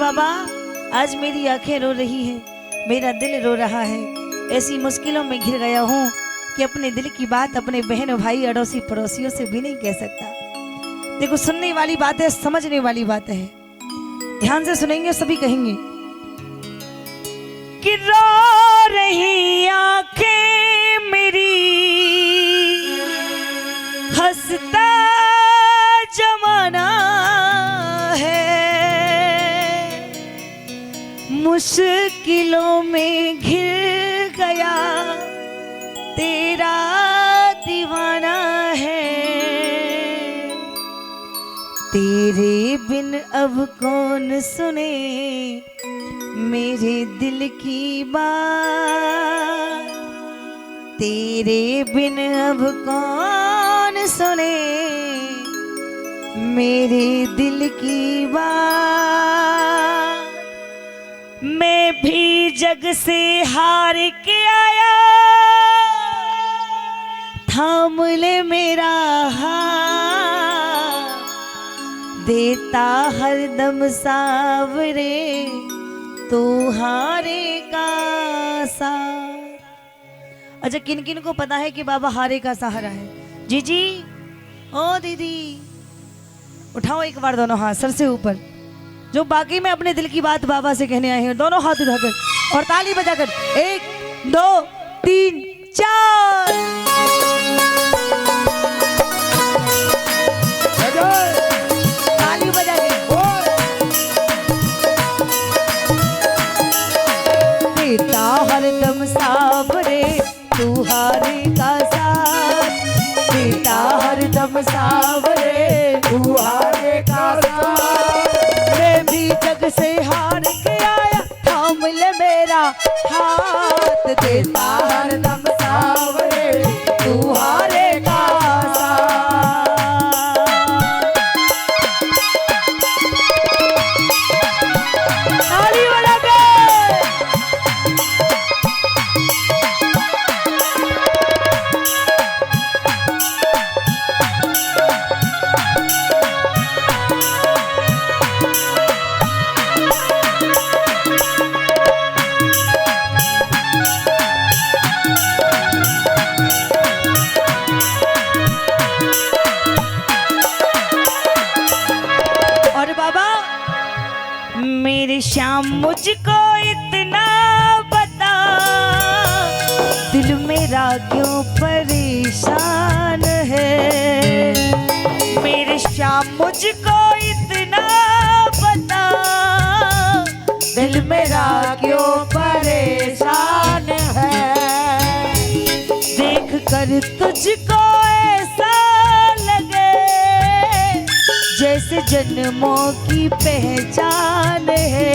बाबा आज मेरी आंखें रो रही हैं, मेरा दिल रो रहा है। ऐसी मुश्किलों में घिर गया हूँ कि अपने दिल की बात अपने बहन भाई अड़ोसी पड़ोसियों से भी नहीं कह सकता। देखो सुनने वाली बात है, समझने वाली बात है, ध्यान से सुनेंगे सभी कहेंगे कि रो रही आंखें मेरी हंसता जमाना है, मुश्किलों में घिर गया तेरा दीवाना है। तेरे बिन अब कौन सुने मेरे दिल की बात, तेरे बिन अब कौन सुने मेरे दिल की बात। मैं भी जग से हार के आया, थाम ले मेरा हाथ, देता हरदम सावरे तू हारे का साथ। अच्छा किन किन को पता है कि बाबा हारे का सहारा है? जी जी, ओ दीदी उठाओ एक बार दोनों हाथ सर से ऊपर, जो बाकी में अपने दिल की बात बाबा से कहने आए हैं, दोनों हाथ उठाकर और ताली बजाकर 1 2 3 4। ताली बजा के देता हरदम सावरे तू हारे का साथ, देता हरदम सावरे तू हारे का साथ। मैं भी जग से हार के आया, थाम ले मेरा हाथ, देता हरदम सावरे तू हारे का साथ। ताली बजा के मेरे श्याम मुझको इतना बता, दिल मेरा क्यों परेशान है। मेरे श्याम मुझको इतना बता, दिल मेरा क्यों परेशान है। देख कर तुझको ऐसा लगे जैसे जन्मों की पहचान है।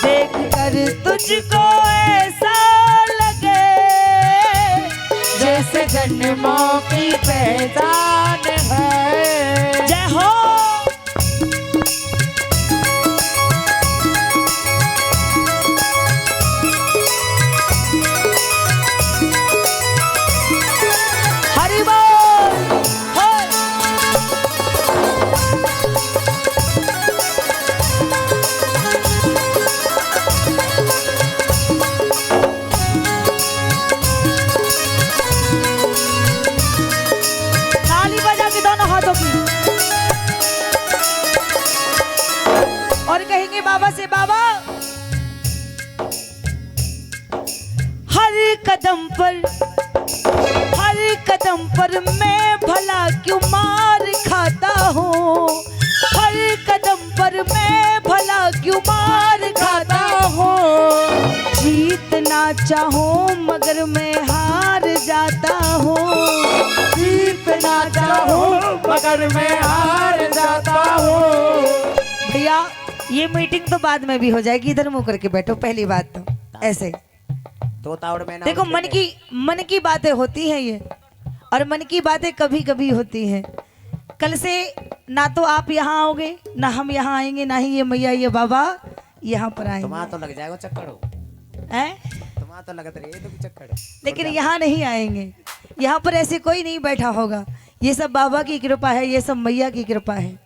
देख कर तुझको ऐसा लगे जैसे जन्मों की पहचान है। जय हो हरि बोल। और कहेंगे बाबा से, बाबा हर कदम पर मैं भला क्यों मार खाता हूँ, हर कदम पर मैं भला क्यों मार खाता हूँ। जीतना चाहूँ मगर मैं हार जाता हूँ, जीतना चाहूँ मगर मैं हार जाता हूँ। भैया ये मीटिंग तो बाद में भी हो जाएगी, इधर मुंह करके बैठो। पहली बात तो ऐसे तो तावड़ में देखो, मन की बातें होती हैं ये, और मन की बातें कभी कभी होती हैं। कल से ना तो आप यहाँ आओगे, ना हम यहाँ आएंगे, ना ही ये मैया ये बाबा यहाँ पर आएंगे। तुम्हारा तो लग जाएगा चक्कर हैं, तुम्हारा तो लगता रही तो चक्कर, लेकिन यहाँ नहीं आएंगे। यहाँ पर ऐसे कोई नहीं बैठा होगा, ये सब बाबा की कृपा है, ये सब मैया की कृपा है।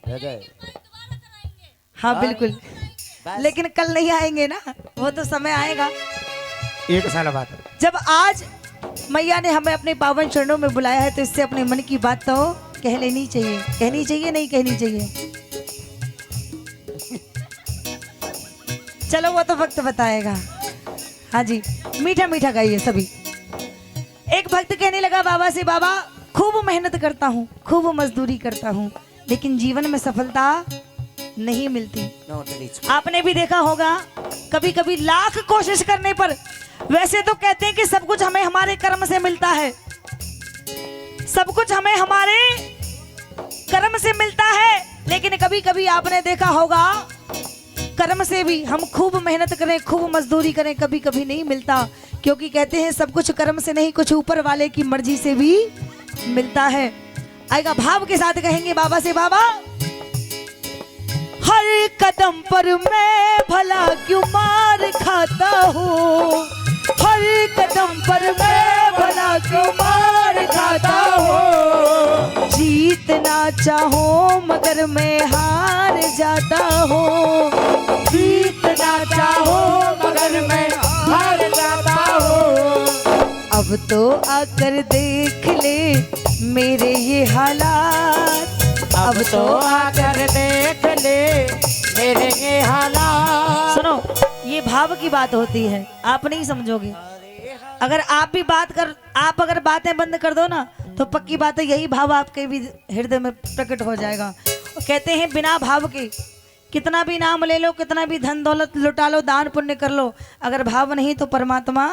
हाँ और बिल्कुल, बस लेकिन कल नहीं आएंगे ना, वो तो समय आएगा। 1 साल बाद। जब आज मैया ने हमें अपने पावन चरणों में बुलाया है तो इससे अपने मन की बात तो कह लेनी चाहिए। कहनी चाहिए नहीं कहनी चाहिए? चलो वो तो वक्त बताएगा। हाँ जी, मीठा मीठा गाइए सभी। एक भक्त कहने लगा बाबा से, बाबा खूब मेहनत करता हूँ, खूब मजदूरी करता हूँ, लेकिन जीवन में सफलता नहीं मिलती। आपने भी देखा होगा, कभी कभी लाख कोशिश करने पर, वैसे तो कहते हैं कि सब कुछ हमें हमारे कर्म से मिलता है, सब कुछ हमें हमारे कर्म से मिलता है, लेकिन कभी कभी आपने देखा होगा कर्म से भी हम खूब मेहनत करें, खूब मजदूरी करें, कभी कभी नहीं मिलता, क्योंकि कहते हैं सब कुछ कर्म से नहीं, कुछ ऊपर वाले की मर्जी से भी मिलता है। आएगा भाव के साथ कहेंगे बाबा से, बाबा हर कदम पर मैं भला क्यों मार खाता हूँ, हर कदम पर मैं भला क्यों मार खाता हूँ, जीतना चाहूँ मगर मैं हार जाता हूँ, जीतना चाहूँ मगर मैं हार जाता हूँ। अब तो आकर देख ले मेरे ये हालात, अब तो आकर देख ले मेरे ये हालात। सुनो, ये भाव की बात होती है, आप नहीं समझोगे। अगर आप अगर बातें बंद कर दो ना, तो पक्की बात है यही भाव आपके भी हृदय में प्रकट हो जाएगा। कहते हैं बिना भाव के कितना भी नाम ले लो, कितना भी धन दौलत लुटा लो, दान पुण्य कर लो, अगर भाव नहीं तो परमात्मा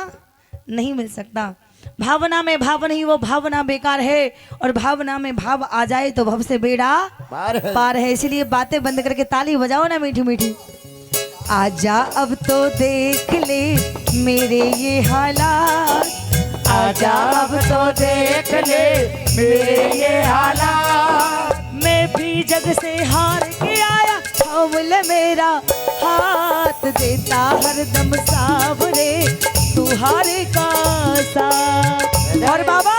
नहीं मिल सकता। भावना में भाव नहीं, वो भावना बेकार है, और भावना में भाव आ जाए तो भव से बेड़ा पार है। इसीलिए बातें बंद करके ताली बजाओ ना मीठी मीठी। आजा अब तो देख ले मेरे ये हालात, आजा अब तो देख ले मेरे ये हालात, मैं भी जग से हार के आया, थाम ले मेरा हाथ, देता हरदम सावरे तू हारे का साथ। और बाबा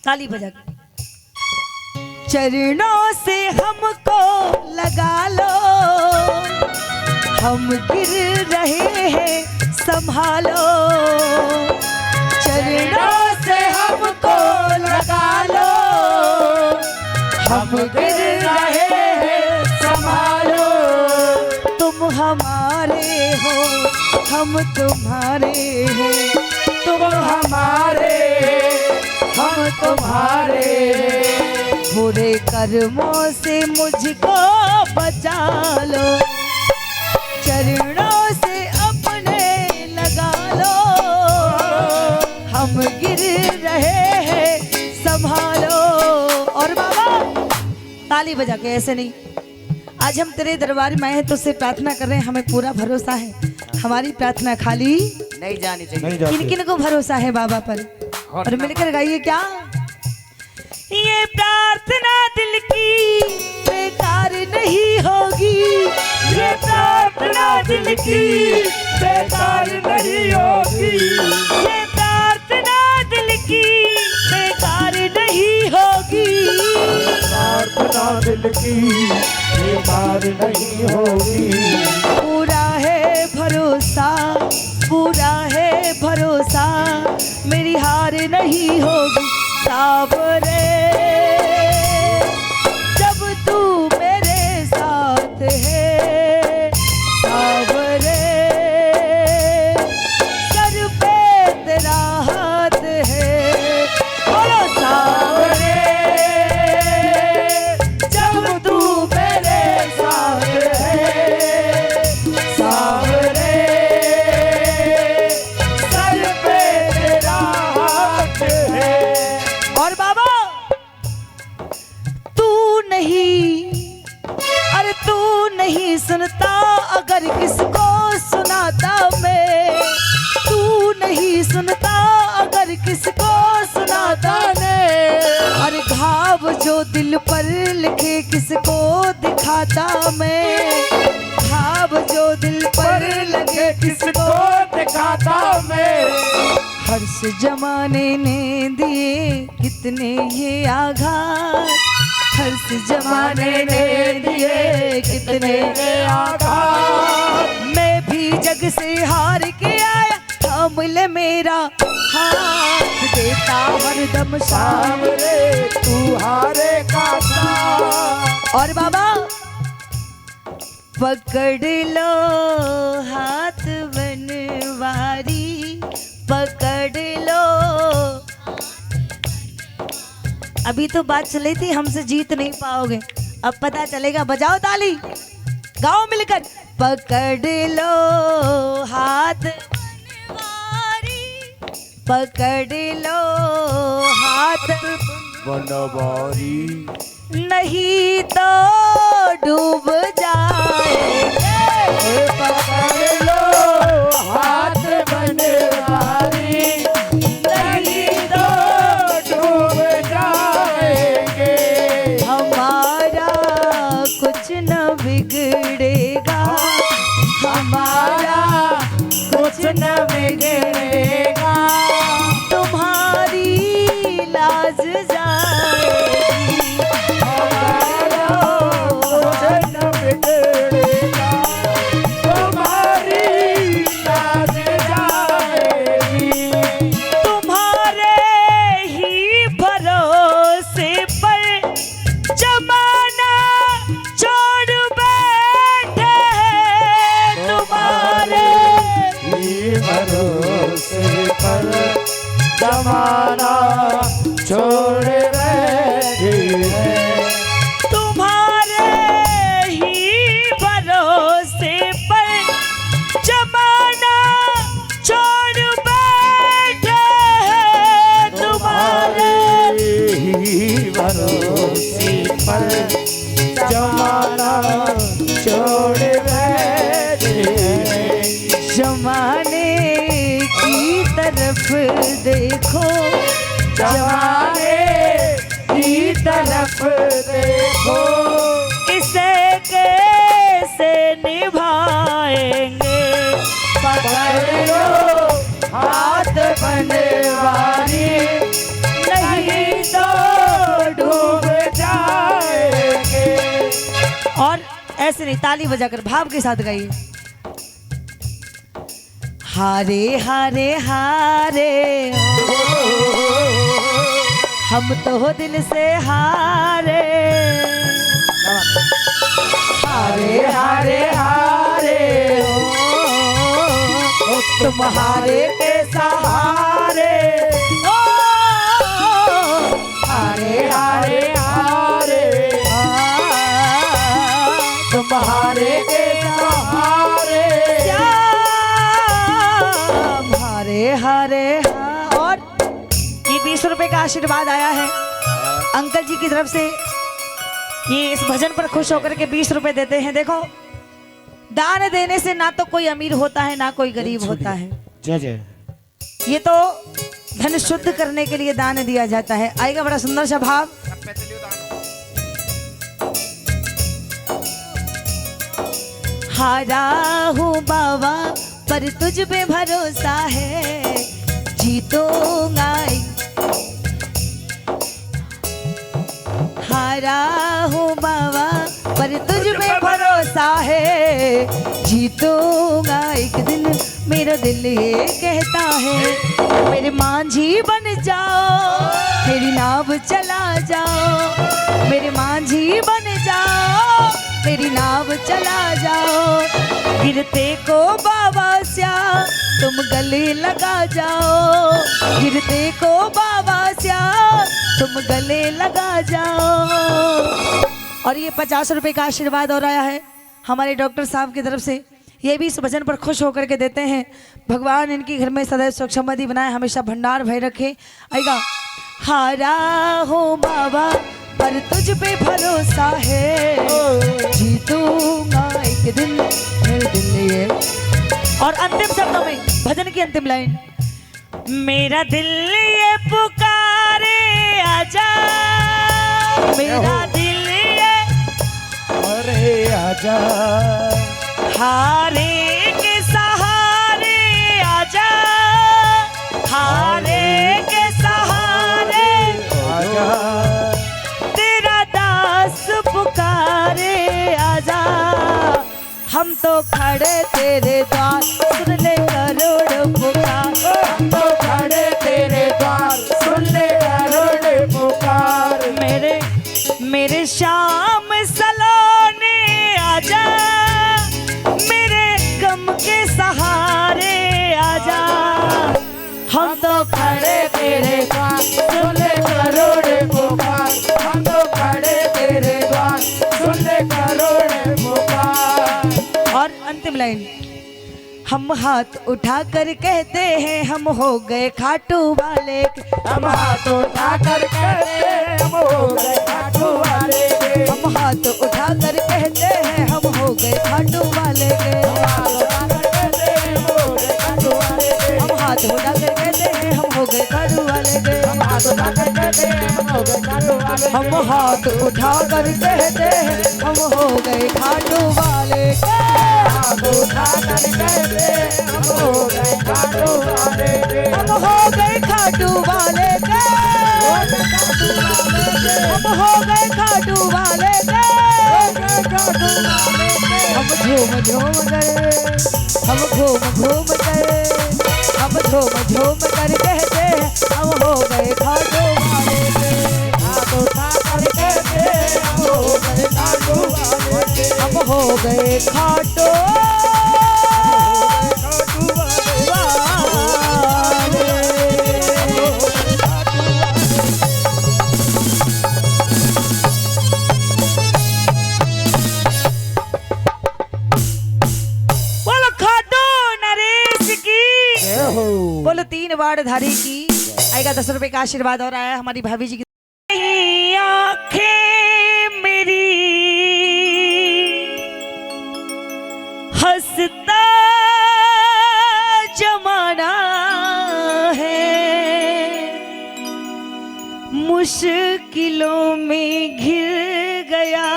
ताली बजा के चरणों से हमको लगा लो, हम गिर रहे हैं संभालो, चरणों से हमको लगा लो, हम गिर रहे हैं संभालो, तुम हमारे हो हम तुम्हारे हैं, तुम हमारे हम तुम्हारे, बुरे कर्मों से मुझको बचा लो, चरणों से अपने लगा लो, हम गिर रहे हैं संभालो। और बाबा ताली बजा के ऐसे नहीं, आज हम तेरे दरबार में आए हैं, तुझसे प्रार्थना कर रहे हैं, हमें पूरा भरोसा है हमारी प्रार्थना खाली नहीं जानी चाहिए। किन किन को भरोसा है बाबा पर? और मिलकर गाइए क्या, ये प्रार्थना दिल की बेकार नहीं होगी, ये प्रार्थना दिल की बेकार नहीं होगी, ये प्रार्थना दिल की बेकार नहीं होगी, प्रार्थना दिल की बेकार नहीं होगी, पूरा है भरोसा, पूरा है भरोसा, मेरी हार नहीं होगी सावरे, जब तू मेरे साथ है सावरे, सर पे तेरा हाथ है, बोलो सावरे, जब तू मेरे साथ है सावरे, सर पे तेरा हाथ है। और बाबा तू नहीं, अरे तू नहीं सुनता अगर किसको सुनाता मैं, तू नहीं सुनता अगर किसको सुनाता मैं, अरे घाव जो दिल पर लिखे किसको दिखाता मैं, घाव जो दिल पर लगे किसको दिखाता मैं, हर्ष जमाने ने दिए कितने ये आघात, हर्ष जमाने ने दिए कितने आघात, मैं भी जग से हार के आया, थाम ले मेरा हाथ, देता हरदम शाम। सामने तू हारे का साथ। और बाबा पकड़ लो हाथ बनवारी, पकड़ लो। अभी तो बात चली थी हमसे जीत नहीं पाओगे, अब पता चलेगा। बजाओ ताली, गाओ मिलकर। पकड़ लो हाथ बनवारी, पकड़ लो हाथ बनवारी, नहीं तो डूब जाएंगे। पकड़ लो हाथ बनवारी, नहीं तो डूब जाएंगे। हमारा कुछ न बिगड़ेगा, हमारा कुछ न बिगड़ेगा, तुम्हारी लाज जाएगी। हमारा कुछ न बिगड़ेगा, तुम्हारी लाज जाएगी। तुम्हारे ही भरोसे पर जमाना छोड़ बैठे हैं, तुम्हारे ही भरोसे पर जमाना छोड़ बैठे हैं। तुम्हारे ही भरोसे पर जमाना छोड़ बैठे हैं, तुम्हारे ही भरोसे पर जमाना छोड़ बैठे हैं। जमाने की तरफ देखो, जमाने की तरफ देखो, इसे कैसे निभाएंगे। पकड़ लो हाथ बनवारी, नहीं तो डूब जाएंगे। और ऐसे नहीं, ताली बजाकर भाव के साथ गाइए। हारे हारे हारे हम तो हो दिल से हारे, हारे हारे हारे ओ तुम्हारे के सहारे, ओ हारे हारे हारे तुम्हारे के सहारे। श्याम हारे हारे और ये 20 रुपए का आशीर्वाद आया है अंकल जी की तरफ से। ये इस भजन पर खुश होकर के 20 रुपए देते हैं। देखो, दान देने से ना तो कोई अमीर होता है ना कोई गरीब होता है, जय जय। ये तो धन शुद्ध करने के लिए दान दिया जाता है। आएगा बड़ा सुंदर सा भाव। हारा हूँ बाबा पर तुझ पे भरोसा है, जीतूंगा। हारा हूँ बाबा पर तुझ पे भरोसा है, जीतूंगा एक दिन। मेरा दिल ये कहता है मेरे मांझी बन जाओ, मेरी नाव चला जाओ, मेरे मांझी बन जाओ, मेरी नाव चला जाओ। गिरते को बाबा श्या तुम गले लगा जाओ, गिरते को बाबा श्या तुम गले लगा जाओ। और ये 50 रुपए का आशीर्वाद और आया है हमारे डॉक्टर साहब की तरफ से। ये भी इस भजन पर खुश होकर के देते हैं। भगवान इनके घर में सदैव सुख समृद्धि बनाए, हमेशा भंडार भय रखे। आएगा। हारा हो बाबा पर तुझ पे भरोसा है, जीतूंगा एक दिन मेरे दिल ये। और अंतिम शब्दों में भजन की अंतिम लाइन, मेरा दिल ये पुकारे आजा, मेरा दिल ये अरे आजा, हारे के सहारे आजा, हारे के सहारे आजा, तेरा दामन तो खड़े तेरे द्वार सुन ले करोड़ पुकार। हम तो खड़े तेरे द्वार सुन ले करोड़ पुकार। मेरे श्याम सलोने आजा, मेरे गम के सहारे आजा। हम तो खड़े तेरे द्वार सुन ले करोड़ पुकार। हम तो खड़े तेरे द्वार सुन ले करोड़ पुकार। और अंतिम लाइन, हम हाथ उठा कर कहते हैं हम हो गए खाटू वाले के। हम हाथ उठा कर कहते हैं हम हो गए खाटू वाले के। हम हाथ उठा कर कहते हैं हम हो गए खाटू वाले के। हम हाथ उठा कर कहते हैं हम हो गए खाटू वाले के। हम हाथ उठा कर कहते हैं हम हो गए खाटू वाले के। हम हाथ उठा कर कहते हैं हम हो गए खाटू वाले के। हाथ उठा कर कहते हैं हम हो गए खाटू वाले के। हम हो गए खाटू वाले के। हम हो गए खाटू वाले के। हम झूम झूम कर, हम घूम घूम कर, हम झूम झूम कर कहते हैं हम हो गए खाटू वाले के। हाथ उठा कर कहते हैं हम हो गए खाटू वाले के। हम हो गए खाटू बोलो 3 वार्ड धारी की। आएगा 10 रुपए का आशीर्वाद और आया हमारी भाभी जी की। आंखें मेरी हंसता जमाना है, मुश्किलों में घिर गया